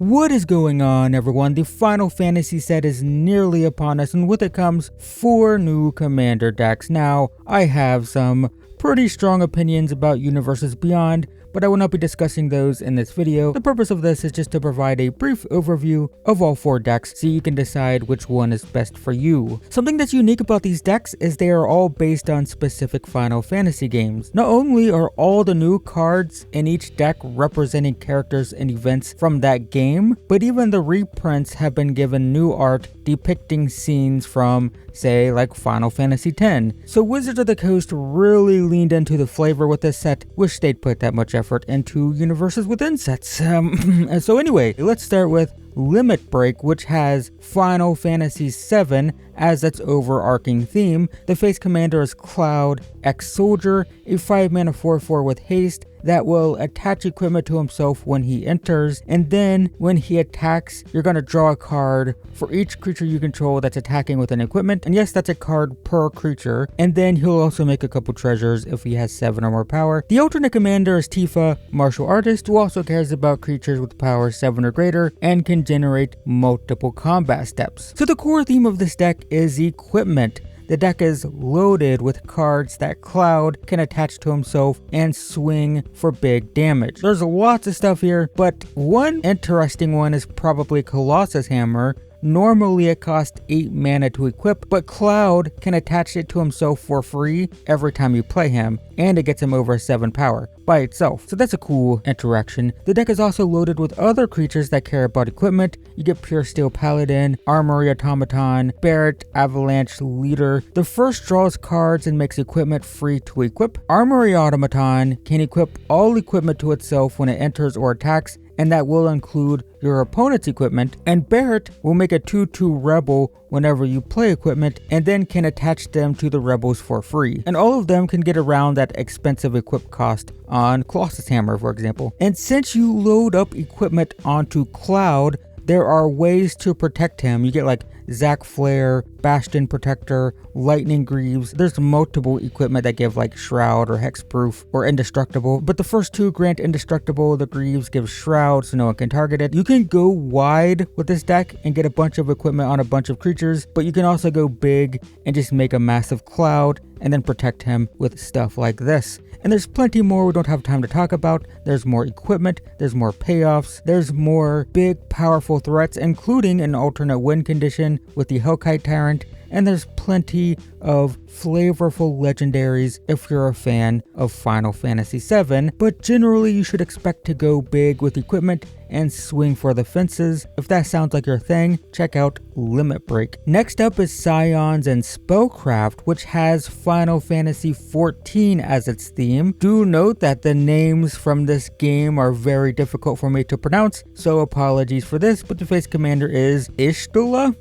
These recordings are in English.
What is going on, everyone? The Final Fantasy set is nearly upon us, and with it comes 4 new commander decks. Now, I have some pretty strong opinions about Universes Beyond, but I will not be discussing those in this video. The purpose of this is just to provide a brief overview of all 4 decks so you can decide which one is best for you. Something that's unique about these decks is they are all based on specific Final Fantasy games. Not only are all the new cards in each deck representing characters and events from that game, but even the reprints have been given new art depicting scenes from, say, like Final Fantasy X. So Wizards of the Coast really leaned into the flavor with this set. Wish they'd put that much effort into universes within sets. So anyway, let's start with Limit Break, which has Final Fantasy VII as its overarching theme. The face commander is Cloud, ex-soldier, a 5-mana 4/4 with haste that will attach equipment to himself when he enters, and then when he attacks, you're going to draw a card for each creature you control that's attacking with an equipment, and yes, that's a card per creature, and then he'll also make a couple treasures if he has 7 or more power. The alternate commander is Tifa, martial artist, who also cares about creatures with power 7 or greater, and can generate multiple combat steps. So the core theme of this deck is equipment. The deck is loaded with cards that Cloud can attach to himself and swing for big damage. There's lots of stuff here, but one interesting one is probably Colossus Hammer. Normally it costs 8 mana to equip, but Cloud can attach it to himself for free every time you play him, and it gets him over 7 power by itself. So that's a cool interaction. The deck is also loaded with other creatures that care about equipment. You get Pure Steel Paladin, Armory Automaton, Barret, Avalanche Leader. The first draws cards and makes equipment free to equip. Armory Automaton can equip all equipment to itself when it enters or attacks, and that will include your opponent's equipment, and Barret will make a 2/2 rebel whenever you play equipment, and then can attach them to the rebels for free. And all of them can get around that expensive equip cost on Colossus Hammer, for example. And since you load up equipment onto Cloud, there are ways to protect him. You get like Zac Flare, Bastion Protector, Lightning Greaves. There's multiple equipment that give like Shroud or Hexproof or Indestructible, but the first 2 grant Indestructible. The Greaves give Shroud so no one can target it. You can go wide with this deck and get a bunch of equipment on a bunch of creatures, but you can also go big and just make a massive Cloud and then protect him with stuff like this. And there's plenty more we don't have time to talk about. There's more equipment, there's more payoffs, there's more big powerful threats, including an alternate win condition with the Hellkite Tyrant, and there's plenty of flavorful legendaries if you're a fan of Final Fantasy VII, but generally you should expect to go big with equipment and swing for the fences. If that sounds like your thing, check out Limit Break. Next up is Scions and Spellcraft, which has Final Fantasy XIV as its theme. Do note that the names from this game are very difficult for me to pronounce, so apologies for this, but the face commander is Ishtula,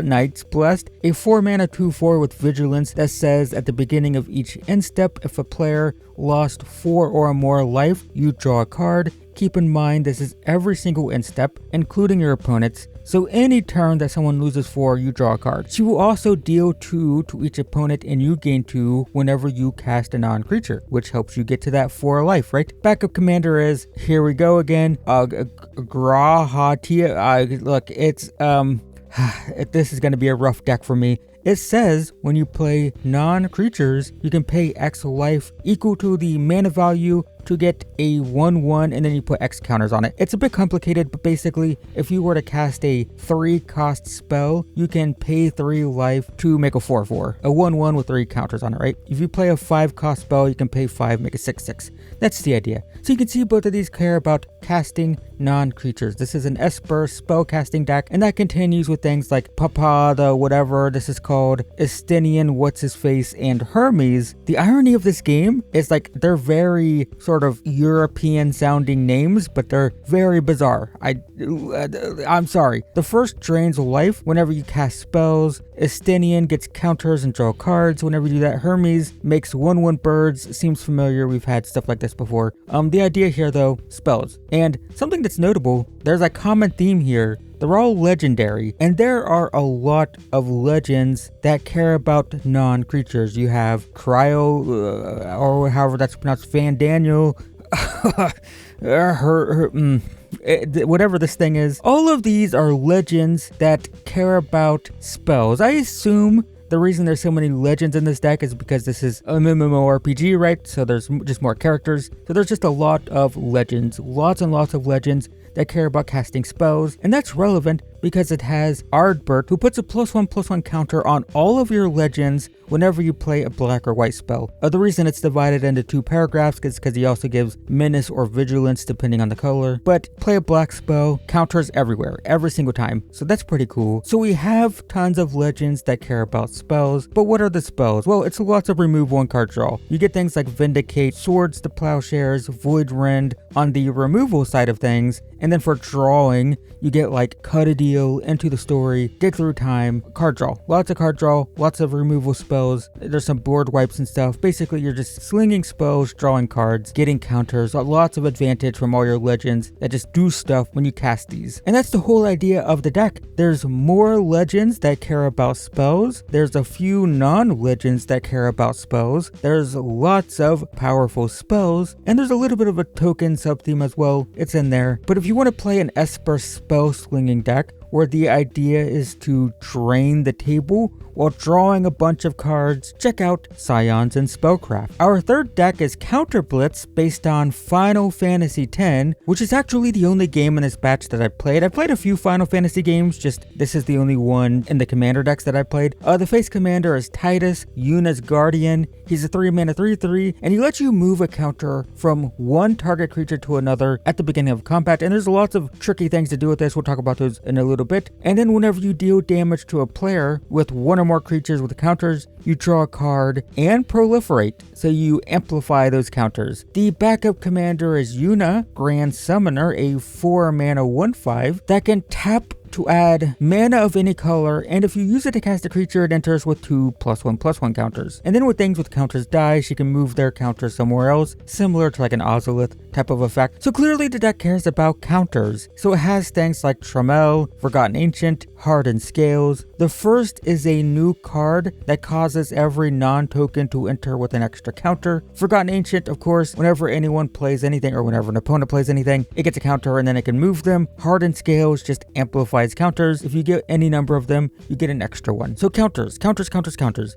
Knight's Blessed, a 4-mana 2/4 with Vigilance that says at the beginning of each end step, if a player lost 4 or more life, you draw a card. Keep in mind this is every single end step, including your opponent's, so any turn that someone loses 4, you draw a card. She will also deal 2 to each opponent, and you gain 2 whenever you cast a non-creature, which helps you get to that 4 life, right? Backup commander is, here we go again, Grahatia. Look, it's, this is going to be a rough deck for me. It says when you play non-creatures, you can pay X life equal to the mana value to get a 1/1, and then you put X counters on it. It's a bit complicated, but basically, if you were to cast a 3-cost spell, you can pay 3 life to make a 4/4. A 1/1 with 3 counters on it, right? If you play a 5-cost spell, you can pay 5, make a 6/6. That's the idea. So you can see both of these care about casting non-creatures. This is an Esper spell casting deck, and that continues with things like Papa, the whatever this is called, Estinian, What's-His-Face, and Hermes. The irony of this game is like they're very sort of European sounding names, but they're very bizarre. I'm sorry. The first drains life whenever you cast spells. Estinian gets counters and draw cards whenever you do that. Hermes makes 1/1 birds. Seems familiar. We've had stuff like this before. The idea here though, spells. And something that's notable, there's a common theme here. They're all legendary, and there are a lot of legends that care about non-creatures. You have Cryo, or however that's pronounced, Van Daniel, whatever this thing is. All of these are legends that care about spells. I assume the reason there's so many legends in this deck is because this is a MMORPG, right? So there's just more characters. So there's just a lot of legends, lots and lots of legends that care about casting spells. And that's relevant because it has Ardbert, who puts a +1/+1 counter on all of your legends whenever you play a black or white spell. The reason it's divided into 2 paragraphs is because he also gives Menace or Vigilance depending on the color. But play a black spell, counters everywhere, every single time. So that's pretty cool. So we have tons of legends that care about spells. But what are the spells? Well, it's lots of removal and card draw. You get things like Vindicate, Swords to Plowshares, Void Rend on the removal side of things. And then for drawing, you get like Cut a Deal, Into the Story, Dig Through Time, card draw. Lots of card draw, lots of removal spells. There's some board wipes and stuff. Basically, you're just slinging spells, drawing cards, getting counters, lots of advantage from all your legends that just do stuff when you cast these. And that's the whole idea of the deck. There's more legends that care about spells. There's a few non-legends that care about spells. There's lots of powerful spells. And there's a little bit of a token sub-theme as well. It's in there. But if you want to play an Esper spell slinging deck, where the idea is to drain the table while drawing a bunch of cards, check out Scions and Spellcraft. Our third deck is Counter Blitz, based on Final Fantasy X, which is actually the only game in this batch that I've played. I've played a few Final Fantasy games, just this is the only one in the commander decks that I played. The face commander is Titus, Yuna's Guardian. He's a 3-mana 3/3, and he lets you move a counter from one target creature to another at the beginning of combat, and there's lots of tricky things to do with this. We'll talk about those in a little bit. And then whenever you deal damage to a player with one or more creatures with counters, you draw a card and proliferate, so you amplify those counters. The backup commander is Yuna, Grand Summoner, a 4-mana 1/5 that can tap to add mana of any color, and if you use it to cast a creature, it enters with 2 +1/+1 counters. And then when things with counters die, she can move their counter somewhere else, similar to like an Ozolith type of effect. So clearly the deck cares about counters. So it has things like Trammel, Forgotten Ancient, Hardened Scales. The first is a new card that causes every non-token to enter with an extra counter. Forgotten Ancient, of course, whenever anyone plays anything or whenever an opponent plays anything, it gets a counter and then it can move them. Hardened Scales just amplifies counters. If you get any number of them, you get an extra one. So counters.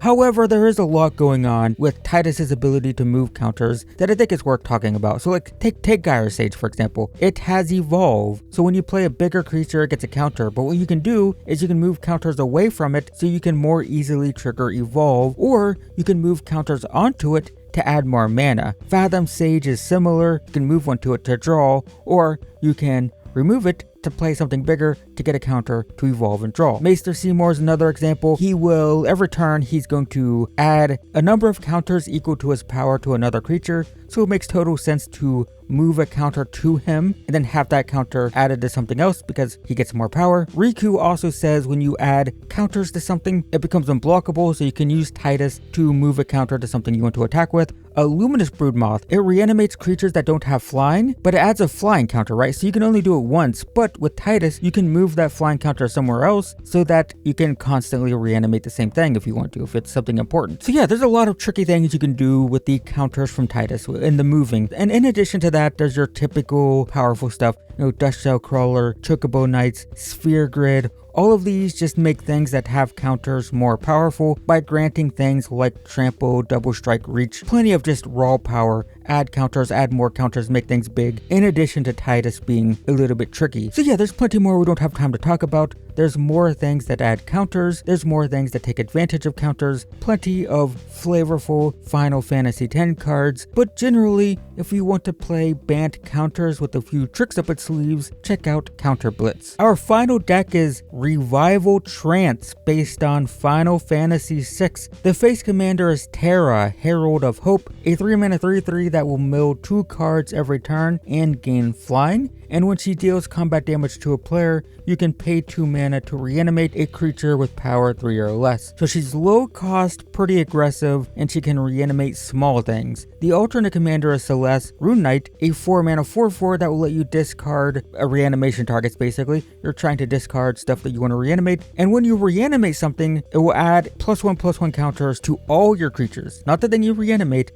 However, there is a lot going on with Titus's ability to move counters that I think is worth talking about. So like take Gyre Sage for example. It has Evolve. So when you play a bigger creature, it gets a counter. But what you can do is you can move counters away from it so you can more easily trigger Evolve, or you can move counters onto it to add more mana. Fathom Sage is similar. You can move one to it to draw, or you can remove it to play something bigger to get a counter to evolve and draw. Maester Seymour is another example. He will, every turn, he's going to add a number of counters equal to his power to another creature, so it makes total sense to move a counter to him and then have that counter added to something else because he gets more power. Riku also says when you add counters to something, it becomes unblockable, so you can use Titus to move a counter to something you want to attack with. A Luminous Broodmoth, it reanimates creatures that don't have flying, but it adds a flying counter, right? So you can only do it once, but with Titus, you can move that flying counter somewhere else so that you can constantly reanimate the same thing if you want to, if it's something important. So yeah, there's a lot of tricky things you can do with the counters from Titus in the moving. And in addition to that, there's your typical powerful stuff, Dust Shell Crawler, Chocobo Knights, Sphere Grid. All of these just make things that have counters more powerful by granting things like Trample, Double Strike, Reach, plenty of just raw power, add counters, add more counters, make things big, in addition to Titus being a little bit tricky. So yeah, there's plenty more we don't have time to talk about. There's more things that add counters, there's more things that take advantage of counters, plenty of flavorful Final Fantasy X cards, but generally, if you want to play banned counters with a few tricks up its sleeves, check out Counter Blitz. Our final deck is Revival Trance, based on Final Fantasy VI. The face commander is Terra, Herald of Hope, a 3-mana 3/3 that will mill 2 cards every turn and gain flying. And when she deals combat damage to a player, you can pay 2 mana mana to reanimate a creature with power 3 or less. So she's low cost, pretty aggressive, and she can reanimate small things. The alternate commander is Celeste, Rune Knight, a 4 mana 4/4 that will let you discard reanimation targets basically. You're trying to discard stuff that you want to reanimate, and when you reanimate something, it will add +1/+1 counters to all your creatures. Not the thing you reanimate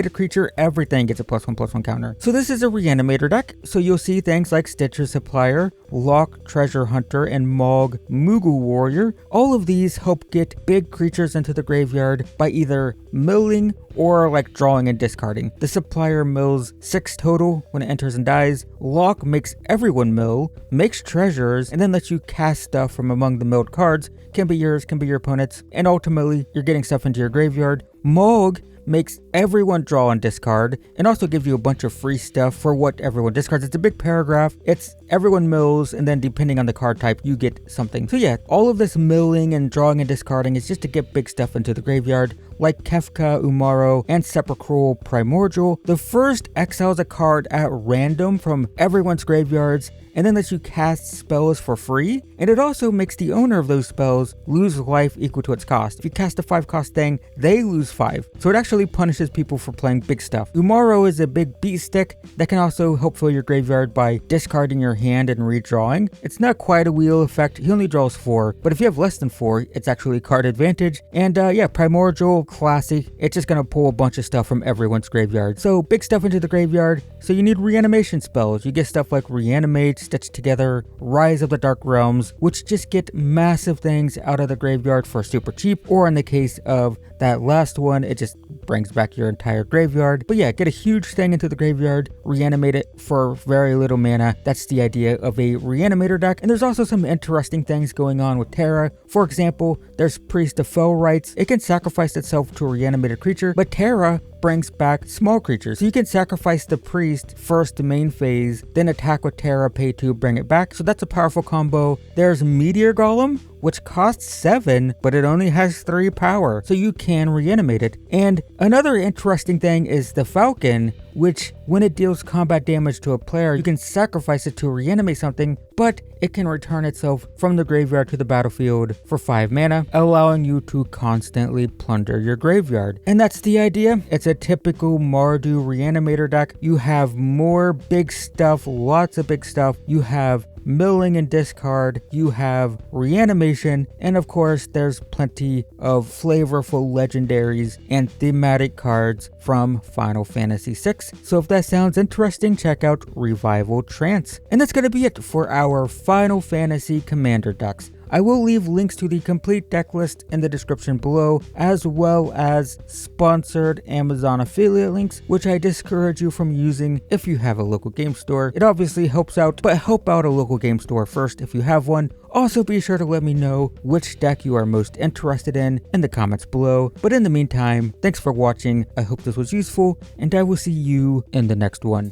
a creature, everything gets a +1/+1 counter. So this is a reanimator deck, so you'll see things like Stitcher Supplier, Lock Treasure Hunter, and Mog Moogle Warrior. All of these help get big creatures into the graveyard by either milling or like drawing and discarding. The Supplier mills 6 total when it enters and dies. Lock makes everyone mill, makes treasures, and then lets you cast stuff from among the milled cards. Can be yours, can be your opponent's, and ultimately you're getting stuff into your graveyard. Mog makes everyone draw and discard, and also gives you a bunch of free stuff for what everyone discards. It's a big paragraph. It's everyone mills, and then depending on the card type, you get something. So yeah, all of this milling and drawing and discarding is just to get big stuff into the graveyard, like Kefka, Umaro, and Sepulchral Primordial. The first exiles a card at random from everyone's graveyards, and then lets you cast spells for free, and it also makes the owner of those spells lose life equal to its cost. If you cast a 5-cost thing, they lose 5, so it actually punishes people for playing big stuff. Umaro is a big beat stick that can also help fill your graveyard by discarding your hand and redrawing. It's not quite a wheel effect, he only draws 4, but if you have less than 4, it's actually card advantage. And yeah, Primordial, classic, it's just gonna pull a bunch of stuff from everyone's graveyard. So big stuff into the graveyard, so you need reanimation spells. You get stuff like Reanimate, Stitch Together, Rise of the Dark Realms, which just get massive things out of the graveyard for super cheap, or in the case of that last one, it just brings back your entire graveyard. But yeah, get a huge thing into the graveyard, reanimate it for very little mana. That's the idea of a reanimator deck. And there's also some interesting things going on with Terra. For example, there's Priest of Fell Rights. It can sacrifice itself to a reanimated creature, but Terra brings back small creatures. So you can sacrifice the priest first to main phase, then attack with Terra, pay 2, bring it back. So that's a powerful combo. There's Meteor Golem, which costs 7, but it only has 3 power, so you can reanimate it. And another interesting thing is the Falcon, which when it deals combat damage to a player, you can sacrifice it to reanimate something, but it can return itself from the graveyard to the battlefield for 5 mana, allowing you to constantly plunder your graveyard. And that's the idea. It's a typical Mardu reanimator deck. You have more big stuff, lots of big stuff. You have milling and discard, you have reanimation, and of course there's plenty of flavorful legendaries and thematic cards from Final Fantasy VI. So if that sounds interesting, check out Revival Trance. And that's going to be it for our Final Fantasy Commander decks. I will leave links to the complete deck list in the description below, as well as sponsored Amazon affiliate links, which I discourage you from using if you have a local game store. It obviously helps out, but help out a local game store first if you have one. Also be sure to let me know which deck you are most interested in the comments below. But in the meantime, thanks for watching, I hope this was useful, and I will see you in the next one.